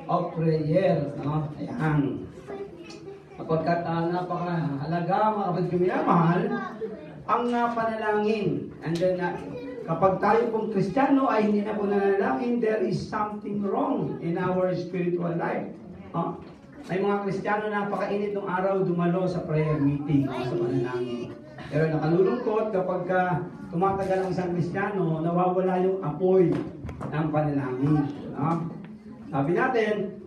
of prayer. No? Ayan. Kapagkat napakahalaga, mga kapatid ko minamahal, ang panalangin. And then, kapag tayo pong Kristiyano ay hindi na po nanalangin, there is something wrong in our spiritual life. No? May mga Kristiyano napakainit ng araw dumalo sa prayer meeting, sa panalangin. Pero nakalulungkot kapag tumatagal ang isang Kristiyano, nawawala yung apoy ng panalangin. No? Sabi natin,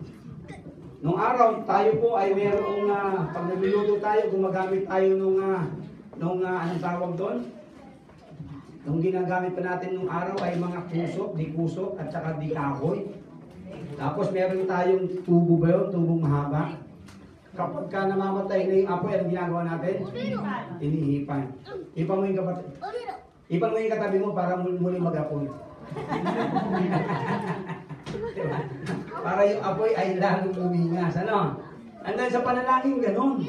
nung araw tayo po ay mayroong pag nagluluto tayo, gumagamit tayo nung anong tawag doon? Nung ginagamit pa natin nung araw ay mga kusok, at saka di kahoy. Tapos meron tayong tubo ba yun? Tubong mahaba. Kapag namamatay na yung apoy, anong ginagawa natin? Inihipan. Ipan mo yung katabi mo para muli mag-apoy. Para yung apoy ay lalong umingas. Ano? Andan sa panalangin, ganun.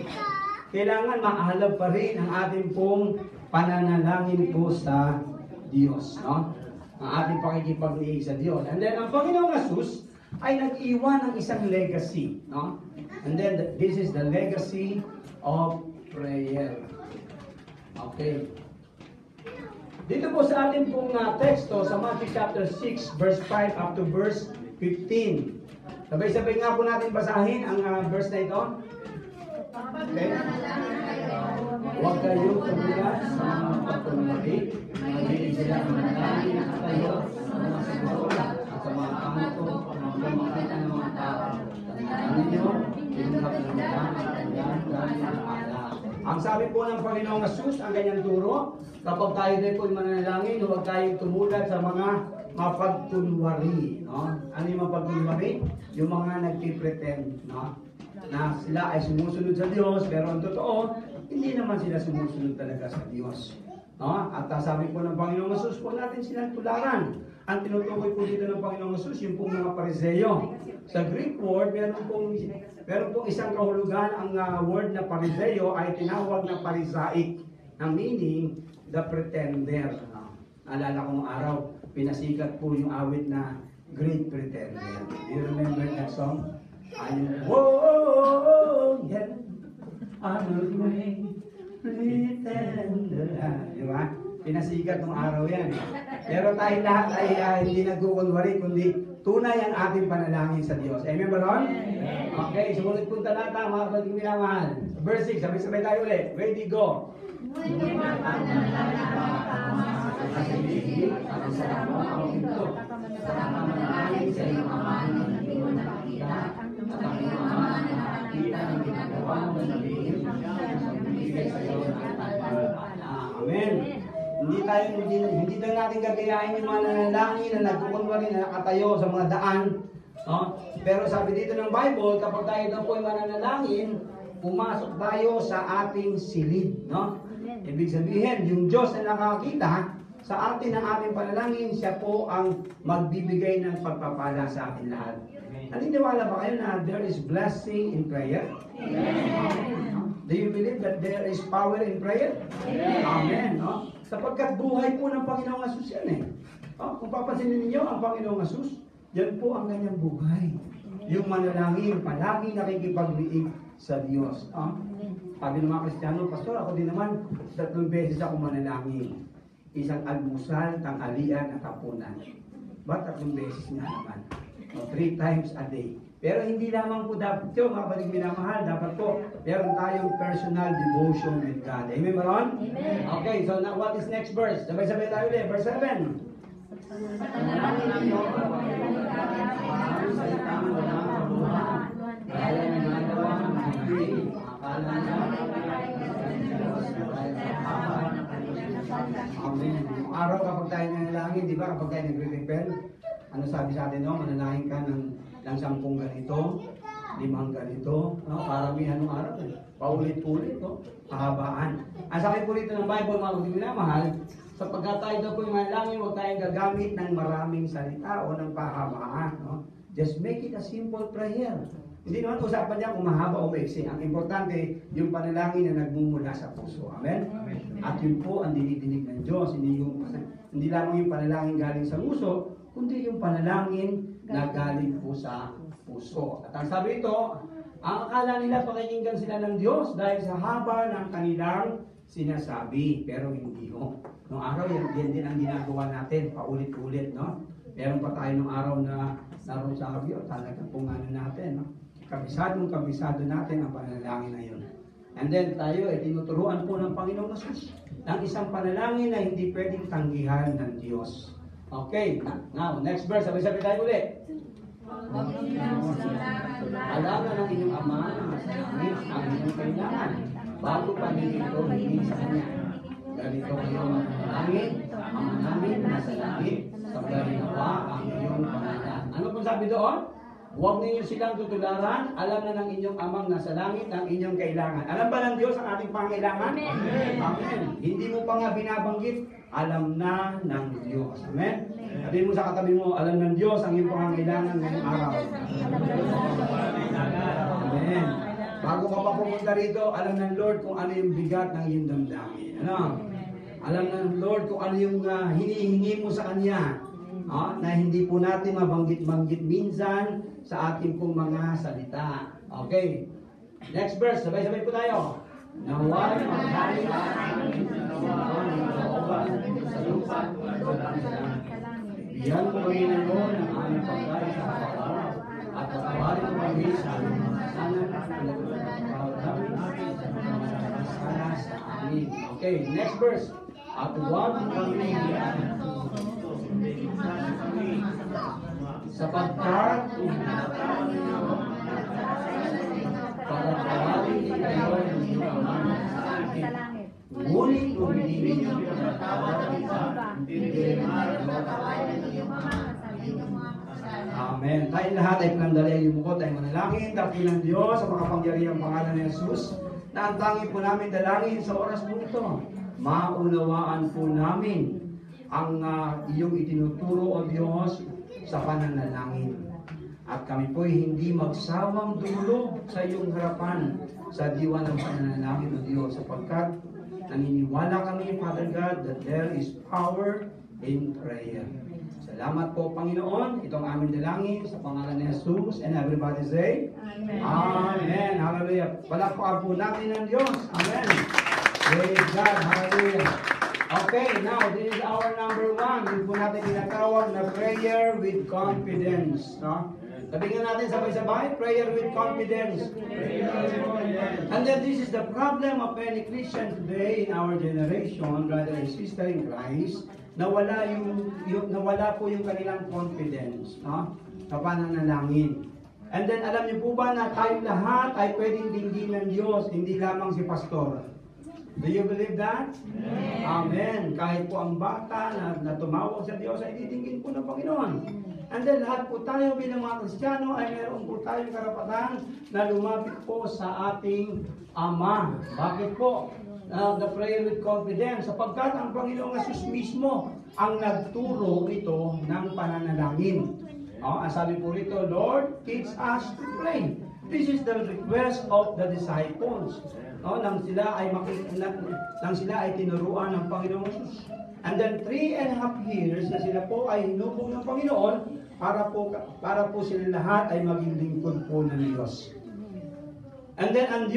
Kailangan maalab pa rin ang ating pong pananalangin po sa Diyos. No? Ang ating pakikipag-iig sa Diyos. And then, ang Panginoong Asus ay nag-iwan ng isang legacy. No? And then, this is the legacy of prayer. Okay. Dito po sa ating pong teksto, sa Matthew chapter 6, verse 5 up to verse 15. Sabay-sabay nga po natin basahin ang verse na ito. Okay. Huwag kayong tumulas sa mga pagpumalik. Magiging sila manalangin at tayo sa mga siguro at sa mga kanto na makita ng mga tao. Tandaan ninyo, tinunggap ng mga at yan dahil ang ala. Ang sabi po ng Panginoong Asus, ang kanyang turo, kapag tayo din po mananalangin, huwag tayong tumulat sa mga mapagkunwari. No? Ano yung mapagkunwari? Yung mga nagpipretend, no? Na sila ay sumusunod sa Diyos, pero ang totoo, hindi naman sila sumusunod talaga sa Diyos. No? At sabi po ng Panginoong Asus, po natin silang tularan. Ang tinutukoy po dito ng Panginoong Asus, yung pong mga Pariseyo. Sa Greek word, meron pong isang kahulugan, ang word na Pariseyo ay tinawag na Parisaik, na meaning, the pretender. Alala ko nung araw, pinasikat po yung awit na Great Pretender. Do you remember that song? Whoa, yeah, I'm a great pretender. Di ba? Pinasikat nung araw yan. Pero tayo lahat ay hindi nagkukunwari, kundi tunay ang ating panalangin sa Diyos. Amen ba ron? Okay, sumunod pong talata, mga kapatid minamahal. Verse 6, sabay-sabay tayo ulit. Ready, go. Ngunit pagkakalalaman at sa mga pinto, sa pamamalangin sa iyong ama na hindi mo nakikita, at ang iyong ama na nakikita ng ginagawa mo na lihim, sa bibigay sa iyo ng pagpapala. Amen. Hindi na natin gagayahin yung mga nanalangin na nagkukunwari na nakatayo sa mga daan. No? Pero sabi dito ng Bible, kapag tayo daw po ay mananalangin, pumasok tayo sa ating silid. No? Ibig sabihin, yung Diyos na nakakita sa atin ng ating panalangin, siya po ang magbibigay ng pagpapala sa atin lahat. Naniniwala ba kayo na there is blessing in prayer? Amen. Do you believe that there is power in prayer? Amen. No? Sapagkat buhay po ng Panginoong Asus yan eh. Kung papansinin ninyo, ang Panginoong Asus, yan po ang kanyang buhay. Yung manalangin, palagi nakikipag-liig sa Diyos. Sabi ng mga Kristiyano, Pastor, ako din naman, 3 beses ako manalangin. Isang almusal, tanghalian, at hapunan. Ba't 3 beses nga naman? 3 times a day. Pero hindi lamang po dapat ito, mga kapatid minamahal, dapat po, meron tayong personal devotion with God. Amen ba ron? Amen. Okay, so now what is next verse? Sabay-sabay tayo ulit. Verse 7. Panalangin ninyo, Ang salitang walang kabuhan, kaya nangagawa ng hindi, akala niya, Amen. Yung araw kapag tayo nanalangin, di ba, kapag tayo nagre-repel, ano sabi sa atin, no? Manalangin ka ng 10 ganito, 5 ganito, no? Paramihan ng araw, paulit-ulit, no? Pahabaan. Ang sabi po rito ng Bible, mga kapatid minamahal, sapagkat tayo daw po yung manalangin, huwag tayong gagamit ng maraming salita o ng pahabaan, no? Just make it a simple prayer. Hindi naman usapan niya kung mahaba o maiksi. Ang importante, yung panalangin na nagmumula sa puso. Amen? Amen. At yun po ang dinidinig ng Diyos. Hindi lamang yung panalangin galing sa puso, kundi yung panalangin na galing po sa puso. At ang sabi ito, ang akala nila pakikinggan sila ng Diyos dahil sa haba ng kanilang sinasabi. Pero hindi ho. Noong araw, yan din ang ginagawa natin, paulit-ulit, no? Meron pa tayo nung araw na naroon sa Abyo, talagang punganan natin, no? Kabisado natin ang panalangin na yun. And then tayo ay tinuturuan po ng Panginoong Jesus ng isang panalangin na hindi pwedeng tanggihan ng Diyos. Okay, now, next verse, sabi-sabi tayo ulit. Alaman ng inyong Ama na masalamit ang inyong kailangan bago pa ninyo hindi sa Kanya. Ganito kayo manalangin, Ama namin nasa langit, pagdarinawa ang inyong pangalan. Ano pong sabi doon? Huwag ninyo silang tutularan, alam na ng inyong Amang nasa langit ang inyong kailangan. Alam ba ng Diyos ang ating pangailangan? Amen. Amen. Hindi mo pa nga binabanggit, alam na ng Diyos. Amen. Sabihin mo sa katabi mo, alam ng Diyos ang iyong pangailangan ngayong araw. Amen. Bago ka pa pumunta rito, alam ng Lord kung ano yung bigat ng iyong damdamin. Ano? Alam ng Lord kung ano yung hinihingi mo sa Kanya. Na hindi po natin mabanggit-banggit minsan sa ating pong mga salita. Okay. Next verse. Sabay-sabay po tayo. Naway maghari ang aming nawa ng kaoban sa lupa Bigyan mo kami ng Lord ng aming pagkain sa araw at patawarin mo kami sa aming sana sana sa amin. Okay. Next verse. At huwag kami sapagkat pagkakawin kayo ng inyong Ama sa langit. Ngunit kung hindi ninyo pinatawad iba, hindi pinatawad ng inyong Ama sa inyong mga kasalanan. Amen. Tayo lahat ay pinandalian yung mukot ay manalangin, dakilang Diyos sa makapangyarihang pangalan ni Jesus na ang tangi po namin dalangin sa oras po ito. Maunawaan po namin ang iyong itinuturo o Diyos sa pananalangin. At kami po'y hindi magsawang dumulog sa iyong harapan sa diwa ng pananalangin o Diyos sapagkat naniniwala kami, Father God, that there is power in prayer. Salamat po, Panginoon. Itong aming dalangin sa pangalan ni Jesus. And everybody say, Amen. Amen. Hallelujah. Palakpakan po natin ng Diyos. Amen. Praise God. Hallelujah. Okay, now, this is our number 1. Yung po natin tinatawag na prayer with confidence. No? Sabihin natin sabay-sabay, prayer with confidence. And then this is the problem of many Christians today in our generation, brother and sister in Christ, nawala po yung kanilang confidence, no? Sa pananalangin. And then alam niyo po ba na tayo lahat ay pwedeng dinggin ng Diyos, hindi lamang si pastor. Do you believe that? Amen. Amen. Kahit po ang bata na tumawag sa Diyos ay didinggin po ng Panginoon. And then lahat po tayo bilang mga Kristiyano ay meron po tayong karapatan na lumapit po sa ating Ama. Bakit po? The prayer with confidence. Sapagkat ang Panginoong Jesus mismo ang nagturo ito ng pananalangin. Ang sabi po rito, Lord, teach us to pray. This is the request of the disciples. Nang sila ay tinuruan ng Panginoong Jesus. And then 3.5 years na sila po ay hinubog ng Panginoon para po sila lahat ay maging lingkod po ng Diyos. And then ang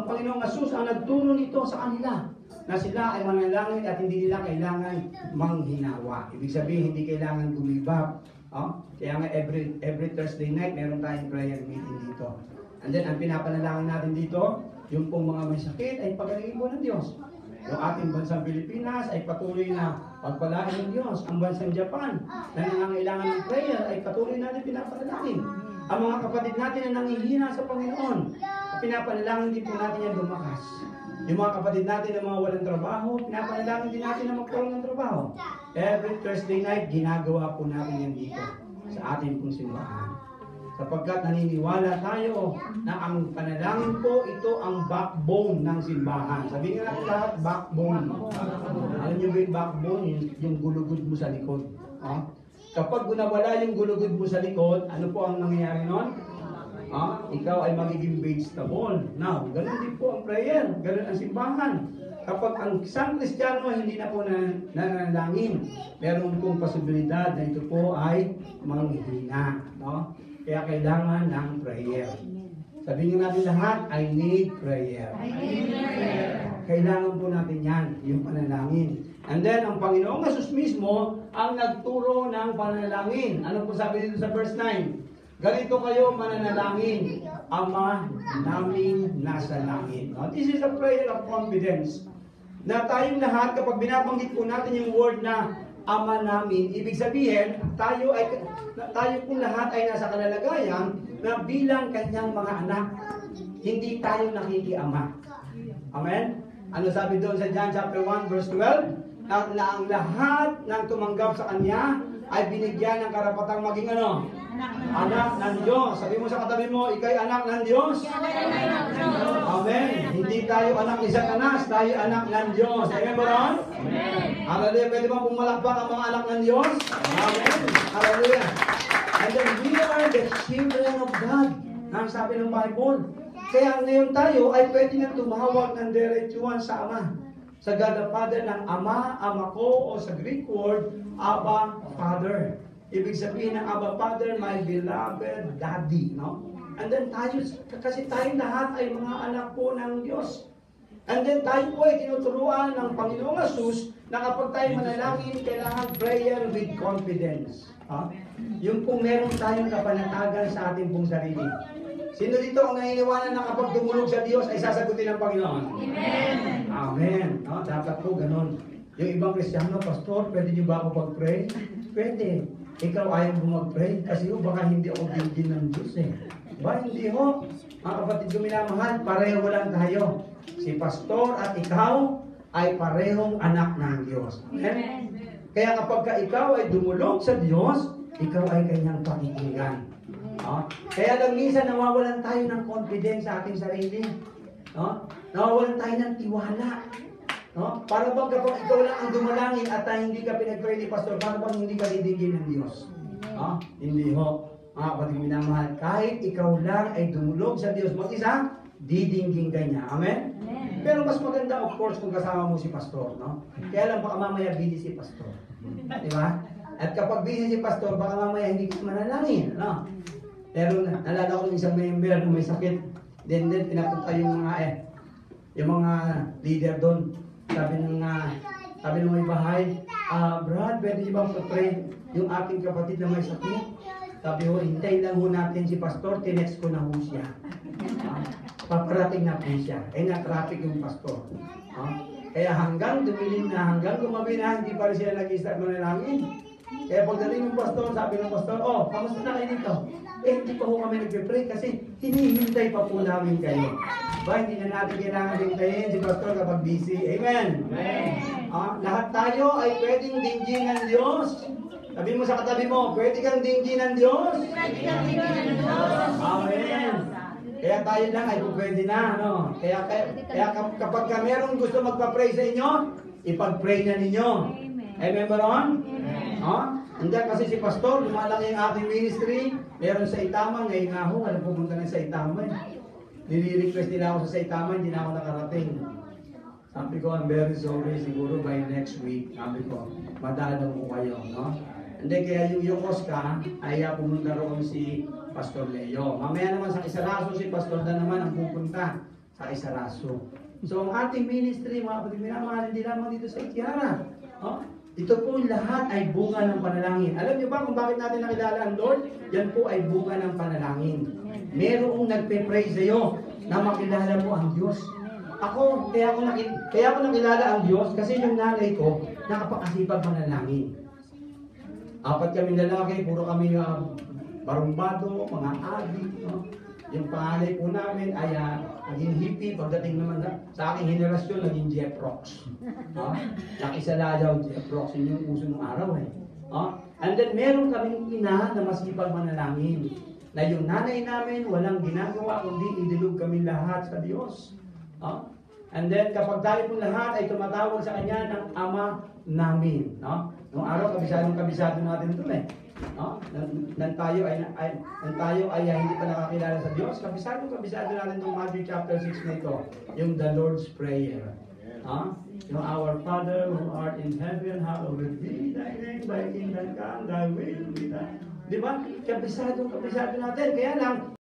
Panginoong Jesus ang nagturo nito sa kanila na sila ay manalangin at hindi nila kailangan manghinawa. Ibig sabihin hindi kailangan gumibab. Kaya nga every Thursday night meron tayong prayer meeting dito. And then ang pinapanalangin natin dito, yung pong mga may sakit ay pagalingin po ng Diyos. Yung ating bansang Pilipinas ay patuloy na pagpalain ng Diyos. Ang bansang Japan na nangangailangan ng prayer ay patuloy natin pinapanalangin. Ang mga kapatid natin na nangihina sa Panginoon, pinapanalangin din po natin yan lumakas. Yung mga kapatid natin na mga walang trabaho, pinapanalangin din natin na magkaroon ng trabaho. Every Thursday night, ginagawa po natin yan dito sa ating pong simbahan. Sapagkat naniniwala tayo na ang panalangin po, ito ang backbone ng simbahan. Sabihin nga natin lahat, backbone. Alam niyo ba yung backbone? Yung gulugod mo sa likod. Kapag nawala yung gulugod mo sa likod, ano po ang nangyayari nun? Ikaw ay magiging vegetable. Now, ganun din po ang prayer. Ganun ang simbahan. Kapag ang isang Kristiyano hindi na po nananalangin, meron pong posibilidad na ito po ay manghihina. No? Kaya kailangan ng prayer. Sabihin natin lahat, I need prayer. Kailangan po natin yan, yung panalangin. And then, ang Panginoong Jesus mismo ang nagturo ng panalangin. Ano po sabi dito sa verse 9? Ganito kayo mananalangin, Ama namin nasa langit. Now, this is a prayer of confidence. Na tayong lahat, kapag binabanggit po natin yung word na Ama namin, ibig sabihin, tayo po lahat ay nasa kalalagayan na bilang kanyang mga anak. Hindi tayo nakikiama. Amen? Ano sabi doon sa John chapter 1 verse 12? Na ang lahat ng tumanggap sa kanya ay binigyan ng karapatang maging ano? Anak ng Diyos. Sabi mo sa katabi mo, ikay anak ng Diyos. Amen. Hindi tayo anak ni Satanas, tayo anak ng Diyos. Amen ba ron? Hallelujah. Pwede bang pumalakpak ang mga anak ng Diyos? Amen. Hallelujah. And then we are the children of God. Ang sabi ng Bible. Kaya ngayon tayo ay pwede na tumawag ng diretsuhan sa Ama. Sa God the Father ng Ama, Ama ko, o sa Greek word, Abba Father. Ibig sabihin ng Abba Father, my beloved Daddy. No? And then tayo, kasi tayo lahat ay mga anak po ng Diyos. And then tayo po ay tinuturuan ng Panginoong Jesus na kapag tayo manalangin, kailangan prayer with confidence. Yung kung meron tayong kapanatagan sa ating pong sarili. Sino dito ang naniniwala na kapag tumulog sa Diyos ay sasagutin ng Panginoon? Amen! Amen! No, dapat po ganun. Yung ibang Kristiyano, Pastor, pwede niyo ba ako pag-pray? Pwede. Ikaw ayaw mo mag-pray kasi baka hindi ako bigyan ng Diyos eh. Ba, hindi ho. Mga kapatid ko minamahal, pareho lang tayo. Si Pastor at ikaw ay parehong anak ng Diyos. Amen? Kaya kapag ikaw ay dumulog sa Diyos, ikaw ay kanyang pakikinggan. Kaya lang minsan nawawalan tayo ng confidence sa ating sarili. Nawawalan tayo ng tiwala. Para bang kapag ikaw lang ang dumalangin at hindi ka pinag-pray ni Pastor, para bang hindi ka didinggin ng Diyos? Hindi ho. Mga kapatid minamahal, kahit ikaw lang ay dumulog sa Diyos mag-isa, didinggin ka niya. Amen? Pero mas maganda of course kung kasama mo si Pastor. Kaya lang baka mamaya busy si Pastor. Di ba? At kapag busy si Pastor, baka mamaya hindi ka manalangin. Pero nalala ko ng isang member na may sakit. Then pinapunta yung mga leader doon. Sabi ng may bahay, Brad, pwede niyo bang pag-pray yung aking kapatid na may sakit? Sabi ko, hintayin lang ho natin si Pastor, tinext ko na ho siya. Paparating na po siya. Na-traffic yung Pastor. Kaya hanggang dumilim na, hanggang gumabi na, hindi pa rin sila nag-start manalangin. Kaya pagdating ng Pastor, sabi ng Pastor, kamusta na kayo dito? Hindi pa ho kami nagpipray kasi hinihintay pa po namin kayo. Hindi na natin kailangan hintayin si Pastor kapag busy. Amen? Lahat tayo ay pwedeng dinggin ng Diyos. Sabi mo sa katabi mo, pwede kang dinggin ng Diyos? Amen. Kaya tayo lang ay pwede na. Kaya kapag merong gusto magpa-pray sa inyo, ipag-pray na ninyo. Amen ba ron? Hindi kasi si Pastor, lumalaki ang ating ministry, meron sa Itama, ngayon nga ho, alam pumunta na sa Itama. Nili-request nila ako sa Saitama, hindi na ako nakarating. Sabi ko, I'm very sorry, siguro by next week, sabi ko, madalaw ko kayo, Hindi, kaya yung Oscar, ay pumunta roon si Pastor Leo. Mamaya naman sa Isaraso, si Pastor Dan naman ang pupunta sa Isaraso. So, ang ating ministry, mga kapatid, minamahal, hindi lamang dito sa Itiara. Ito po lahat ay bunga ng panalangin. Alam niyo ba kung bakit natin nakilala ang Lord? Yan po ay bunga ng panalangin. Merong nagpe-pray sa iyo na makilala mo ang Diyos. Kaya ako nakilala ang Diyos kasi yung nanay ko nakapakasipag manalangin. 4 kami lalaki, puro kami barumbado, mga adik. Yung pangalay po namin ay naging hippie. Pagdating naman sa aking henerasyon, naging Jeff Rocks. Nakisalayaw Jeff Rocks, yun yung uso ng araw And then meron kaming ina na masipag manalangin. Na yung nanay namin, walang ginagawa, kundi idilog kami lahat sa Diyos. And then kapag tayo po lahat ay tumatawag sa Kanya ng Ama namin. Noong araw, kabisado natin ito Nang tayo ay hindi pa nakakilala sa Diyos, kabisado natin itong Matthew chapter 6 na ito, yung the Lord's Prayer. Yung Our Father who art in heaven, hallowed be thy name, thy kingdom come, thy will be done Di ba? Kabisado natin. Kaya lang,